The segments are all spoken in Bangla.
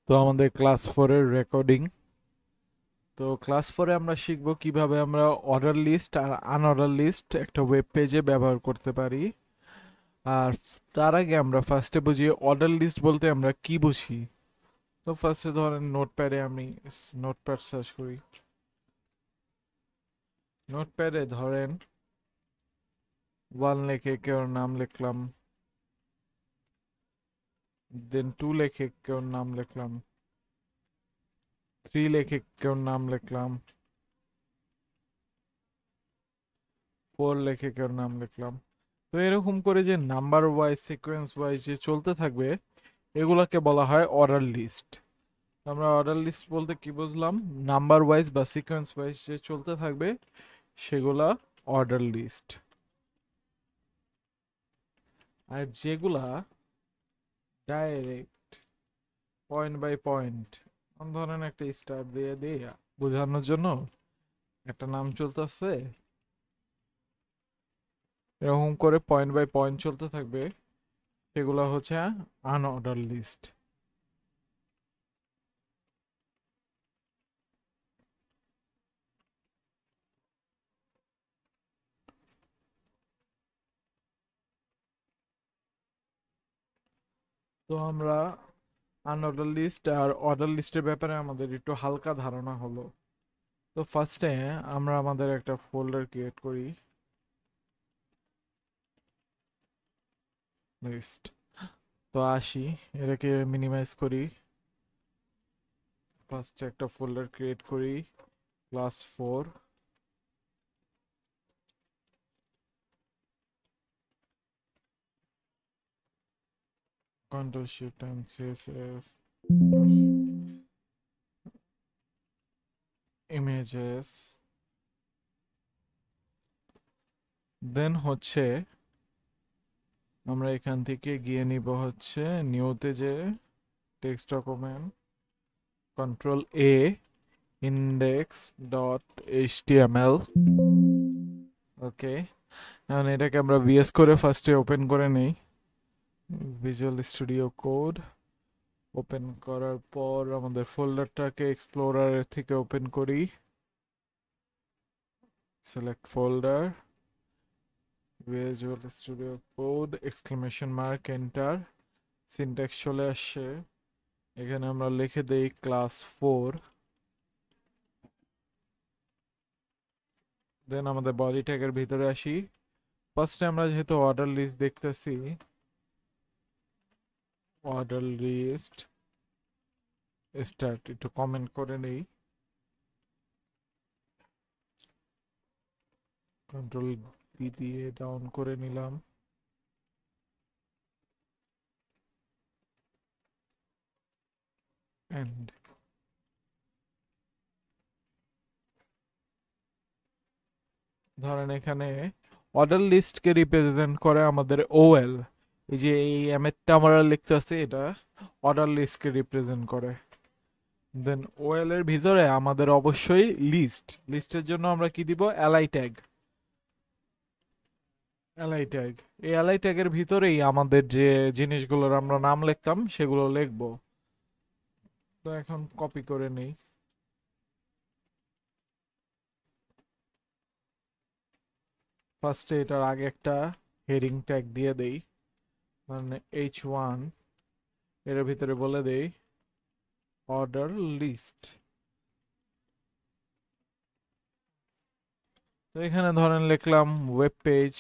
তো আমাদের ক্লাস 4 এর রেকর্ডিং। তো ক্লাস 4 এ আমরা শিখব কিভাবে আমরা অর্ডার লিস্ট আর আনঅর্ডার লিস্ট একটা ওয়েব পেজে ব্যবহার করতে পারি। আর তার আগে আমরা ফার্স্টে বুঝি অর্ডার লিস্ট বলতে আমরা কি বুঝি। তো ফার্স্টে ধরেন নোটপ্যাডে আমি নোটপ্যাড সার্চ করি। নোটপ্যাডে ধরেন 1 লিখে কেউ নাম লিখলাম, দেন 2 লিখে কেউ নাম লিখলাম, 3 লিখে কেউ নাম লিখলাম, 4 লিখে কেউ নাম লিখলাম। তো এরকম করে যে নাম্বার ওয়াইজ সিকোয়েন্স ওয়াইজ যে চলতে থাকবে এগুলাকে বলা হয় অর্ডার লিস্ট। আমরা অর্ডার লিস্ট বলতে কি বুঝলাম? নাম্বার ওয়াইজ বা সিকোয়েন্স ওয়াইজ যে চলতে থাকবে সেগুলা অর্ডার লিস্ট। আর যেগুলা ডাইরেক্ট পয়েন্ট বাই পয়েন্ট, ধরেন একটা স্টার দিয়ে দিয়ে বোঝানোর জন্য একটা নাম চলতেছে, এরকম করে পয়েন্ট বাই পয়েন্ট চলতে থাকবে, সেগুলো হচ্ছে আনঅর্ডার লিস্ট। তো আমরা আনঅর্ডার লিস্ট আর অর্ডার লিস্টের ব্যাপারে আমাদের একটু হালকা ধারণা হলো। তো ফার্স্টে আমরা আমাদের একটা ফোল্ডার ক্রিয়েট করি, লিস্ট। তো আসি, এটাকে মিনিমাইজ করি। ফার্স্টে একটা ফোল্ডার ক্রিয়েট করি, class 4। Control shift and CSS, images. Then হচ্ছে আমরা এখান থেকে গিয়ে নিব হচ্ছে নিউতে, যে text document, control A, index dot HTML. Okay, এখন এটাকে আমরা ভিএস করে ফার্স্টে ওপেন করে নেই, ভিজুয়াল স্টুডিও কোড। ওপেন করার পর আমাদের ফোল্ডারটাকে এক্সপ্লোরারের থেকে ওপেন করি, select folder, visual studio code, exclamation mark, enter. Syntax চলে আসছে, এখানে আমরা লিখে দেই ক্লাস 4। দেন আমাদের বডি ট্যাগের ভিতরে আসি। ফার্স্টে আমরা যেহেতু অর্ডার লিস্ট দেখতেছি, অর্ডার লিস্ট স্টার্ট একটু কমেন্ট করে নেই, কন্ট্রোল পি দিয়ে ডাউন করে নিলাম। এন্ড ধরেন এখানে অর্ডার লিস্টকে রিপ্রেজেন্ট করে আমাদের ওএল। এই যে এই এমএরটা আমরা লিখতেছি, এটা অর্ডার লিস্টকে রিপ্রেজেন্ট করে। দেন ওএল এর ভিতরে আমাদের অবশ্যই লিস্ট, লিস্টের জন্য আমরা কি দিব? LI tag. এলআই ট্যাগ, এই এলআই ট্যাগের ভিতরেই আমাদের যে জিনিসগুলোর আমরা নাম লিখতাম সেগুলো লিখবো। তো এখন কপি করে নেই, ফার্স্টে এটার আগে একটা হেডিং ট্যাগ দিয়ে দেই, মানে H1। এর ভিতরে বলে দেই অর্ডার লিস্ট। তো এখানে ধরেন লিখলাম ওয়েব পেজ,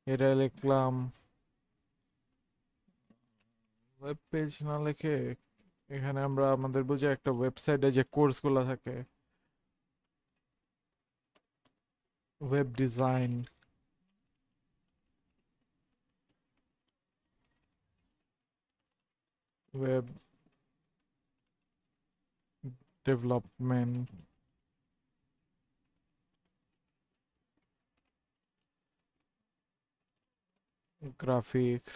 এটা লিখলাম ওয়েব পেজ না লিখে, এখানে আমরা আমাদের বুঝে একটা ওয়েবসাইটে যে কোর্সগুলো থাকে, web design, web development, graphics,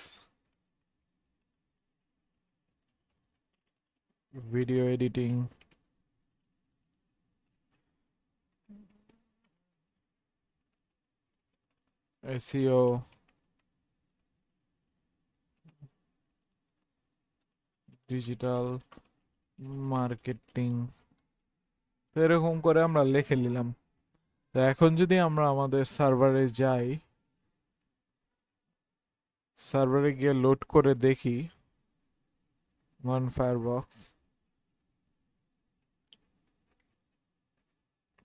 video editing, SEO, digital marketing, তো এরকম করে আমরা লিখে নিলাম। তো এখন যদি আমরা আমাদের সার্ভারে যাই, সার্ভারে গিয়ে লোড করে দেখি ফায়ারবক্স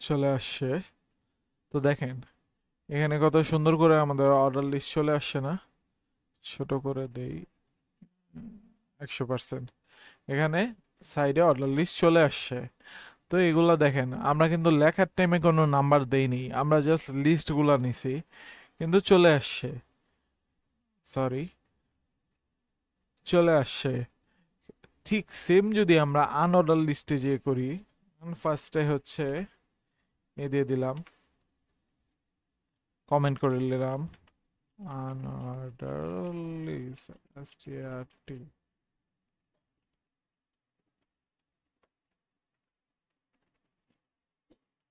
চলে আসছে। তো দেখেন এখানে কত সুন্দর করে আমাদের অর্ডার লিস্ট চলে আসছে না? ছোট করে দেই 100%। এখানে সাইডে অর্ডার লিস্ট চলে আসছে। তো এগুলা দেখেন আমরা কিন্তু লেখার টাইমে কোনো নাম্বার দেইনি, আমরা জাস্ট লিস্টগুলা নিছি, কিন্তু চলে আসছে, সরি চলে আসছে। ঠিক সেম যদি আমরা আনঅর্ডার লিস্টে যে করি, ফার্স্টে হচ্ছে এ দিয়ে দিলাম, কমেন্ট করে নিলাম unordered list STRT,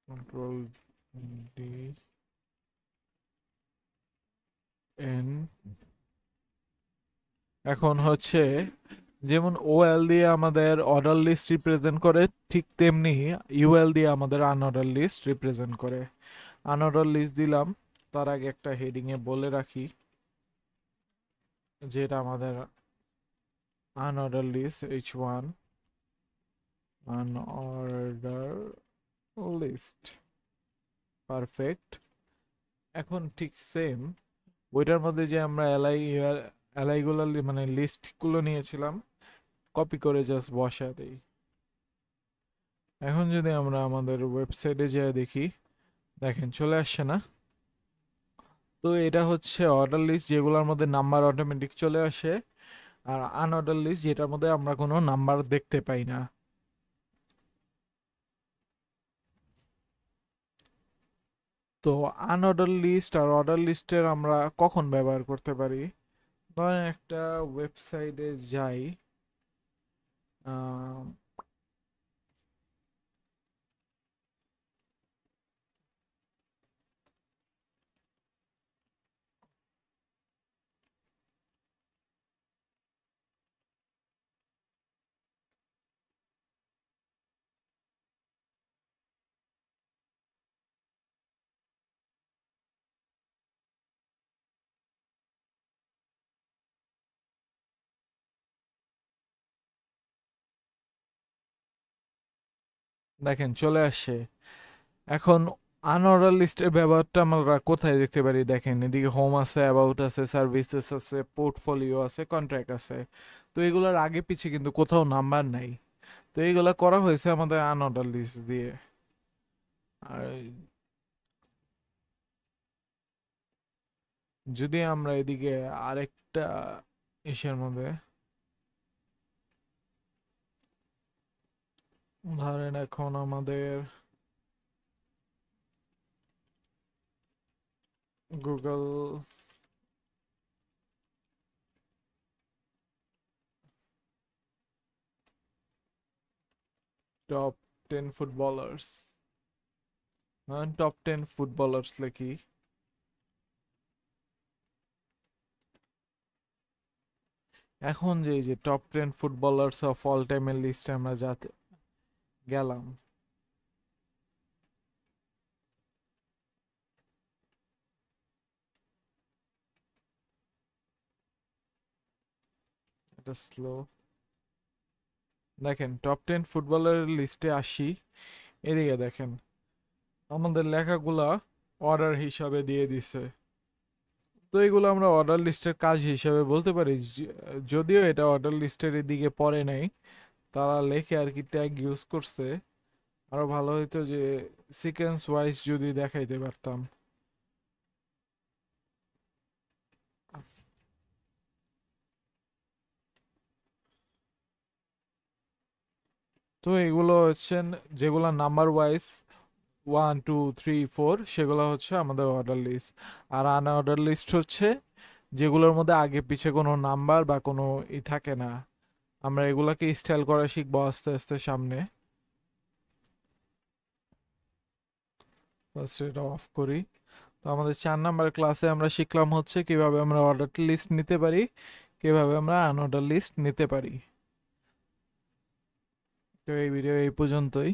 control D N. এখন হচ্ছে যেমন ওএল দিয়ে আমাদের অর্ডার লিস্ট রিপ্রেজেন্ট করে, ঠিক তেমনি ইউএল দিয়ে আমাদের আনঅর্ডার লিস্ট রিপ্রেজেন্ট করে। আনঅর্ডার লিস্ট দিলাম, তার আগে একটা হেডিংয়ে বলে রাখি যেটা আমাদের unordered list H1 unordered list, perfect. এখন ঠিক সেম ওইটার মধ্যে যে আমরা এলআইগুলো মানে লিস্টগুলো নিয়েছিলাম, কপি করে জাস্ট বসা দেই। এখন যদি আমরা আমাদের ওয়েবসাইটে যেয়ে দেখি, দেখেন চলে আসছে না? তো এটা হচ্ছে অর্ডার লিস্ট যেগুলোর মধ্যে নাম্বার অটোমেটিক চলে আসে, আর আনঅর্ডার লিস্ট যেটার মধ্যে আমরা কোনো নাম্বার দেখতে পাই না। তো আনঅর্ডার লিস্ট আর অর্ডার লিস্টের আমরা কখন ব্যবহার করতে পারি? ধরেন একটা ওয়েবসাইটে যাই, আহ, দেখেন চলে আসে। এখন আনঅর্ডার লিস্টের ব্যবহারটা আমরা কোথায় দেখতে পারি? দেখেন এদিকে হোম আছে, অ্যাবাউট আছে, সার্ভিসেস আছে, পোর্টফোলিও আছে, কন্ট্রাক্ট আছে। তো এগুলোর আগে পিছে কিন্তু কোথাও নাম্বার নাই। তো এইগুলা করা হয়েছে আমাদের আনঅর্ডার লিস্ট দিয়ে। আর যদি আমরা এদিকে আরেকটা ইসের মধ্যে ধরেন, এখন আমাদের Google top 10 footballers, top 10 footballers লিখি। এখন যে এই যে টপ 10 ফুটবলার্স অফ অল টাইমের লিস্টে আমরা যাতে গেলাম, এটা স্লো। দেখেন টপ 10 ফুটবলারের লিস্টে আসি, এদিকে দেখেন আমাদের লেখাগুলা অর্ডার হিসাবে দিয়ে দিছে। তো এগুলো আমরা অর্ডার লিস্টের কাজ হিসাবে বলতে পারি, যদিও এটা অর্ডার লিস্টের এদিকে পড়ে নাই, তারা লেখে আর কি ট্যাগ ইউজ করছে। আরো ভালো হইতো যে সিকোয়েন্স ওয়াইজ যদি দেখাইতে পারতাম। তো এগুলো হচ্ছে যেগুলো নাম্বার ওয়াইজ 1 2 3 4, সেগুলো হচ্ছে আমাদের অর্ডার লিস্ট। আর আনঅর্ডার লিস্ট হচ্ছে যেগুলোর মধ্যে আগে পিছে কোনো নাম্বার বা কোনো ই থাকে না। আমরা এগুলাকে স্টাইল করা শিখবো আস্তে আস্তে সামনে। ফার্স্ট এটা অফ করি। তো আমাদের 4 নাম্বার ক্লাসে আমরা শিখলাম হচ্ছে কিভাবে আমরা অর্ডার লিস্ট নিতে পারি, কিভাবে আমরা আনঅর্ডার লিস্ট নিতে পারি। তো এই ভিডিও এই পর্যন্তই।